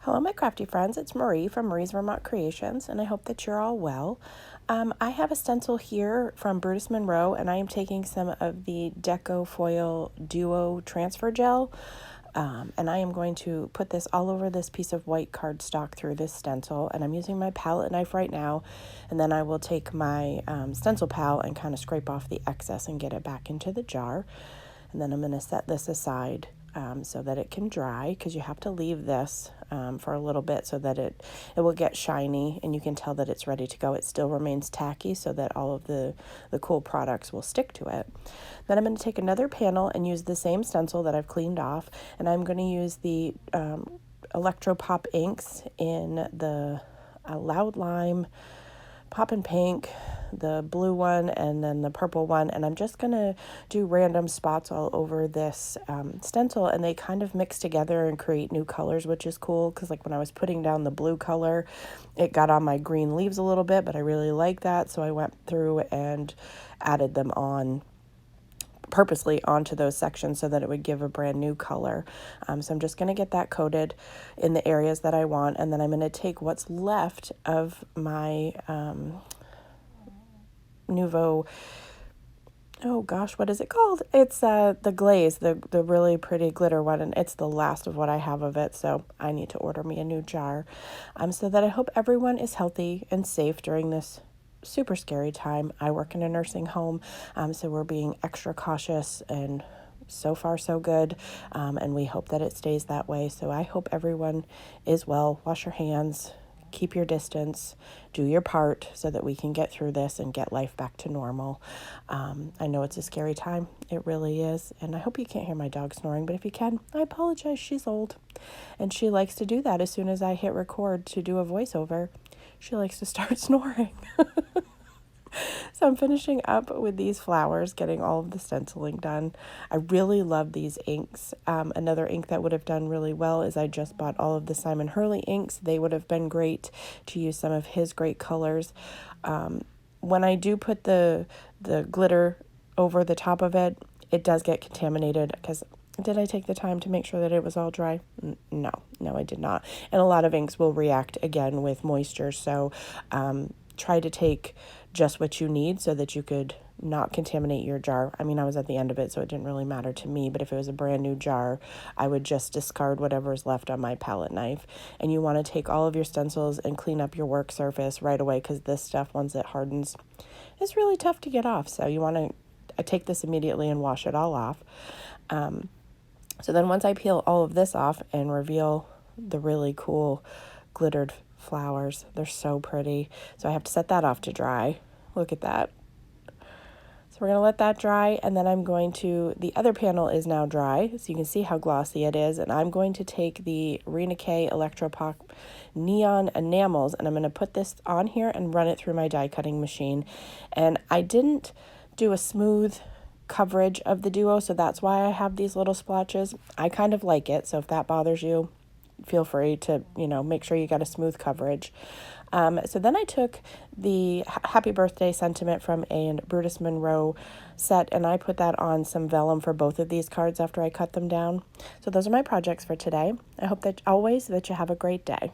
Hello, my crafty friends. It's Marie from Marie's Vermont Creations, and I hope that you're all well. I have a stencil here from Brutus Monroe, and I am taking some of the Decofoil Duo transfer gel, and I am going to put this all over this piece of white cardstock through this stencil, and I'm using my palette knife right now, and then I will take my stencil pal and kind of scrape off the excess and get it back into the jar, and then I'm going to set this aside so that it can dry, because you have to leave this for a little bit so that it will get shiny and you can tell that it's ready to go. It still remains tacky so that all of the cool products will stick to it. Then I'm going to take another panel and use the same stencil that I've cleaned off, and I'm going to use the Electropop inks in the Loud Lime, Pop and Pink, the blue one, and then the purple one, and I'm just gonna do random spots all over this stencil, and they kind of mix together and create new colors, which is cool, because like when I was putting down the blue color, it got on my green leaves a little bit, but I really like that, so I went through and added them on purposely onto those sections so that it would give a brand new color. So I'm just going to get that coated in the areas that I want, and then I'm going to take what's left of my Nuvo, oh gosh, what is it called? It's the glaze, the really pretty glitter one, and it's the last of what I have of it, so I need to order me a new jar, so that I hope everyone is healthy and safe during this super scary time. I work in a nursing home, so we're being extra cautious, and so far so good, and we hope that it stays that way. So I hope everyone is well. Wash your hands, keep your distance, do your part so that we can get through this and get life back to normal. I know it's a scary time. It really is. And I hope you can't hear my dog snoring, but if you can, I apologize. She's old, and she likes to do that as soon as I hit record to do a voiceover. She likes to start snoring. So I'm finishing up with these flowers, getting all of the stenciling done. I really love these inks. Another ink that would have done really well is I just bought all of the Simon Hurley inks. They would have been great to use some of his great colors. When I do put the glitter over the top of it, it does get contaminated, because did I take the time to make sure that it was all dry? No, I did not. And a lot of inks will react again with moisture, so try to take just what you need so that you could not contaminate your jar. I mean, I was at the end of it, so it didn't really matter to me, but if it was a brand new jar, I would just discard whatever's left on my palette knife. And you want to take all of your stencils and clean up your work surface right away, because this stuff, once it hardens, is really tough to get off. So you want to take this immediately and wash it all off. So then once I peel all of this off and reveal the really cool glittered flowers, they're so pretty. So I have to set that off to dry. Look at that. So we're going to let that dry, and then I'm going to, the other panel is now dry, so you can see how glossy it is, and I'm going to take the RinaK's Electropop neon enamels, and I'm going to put this on here and run it through my die cutting machine. And I didn't do a smooth coverage of the duo, so that's why I have these little splotches. I kind of like it, so if that bothers you, feel free to, make sure you got a smooth coverage. So then I took the Happy Birthday sentiment from a Brutus Monroe set, and I put that on some vellum for both of these cards after I cut them down. So those are my projects for today. I hope that always that you have a great day.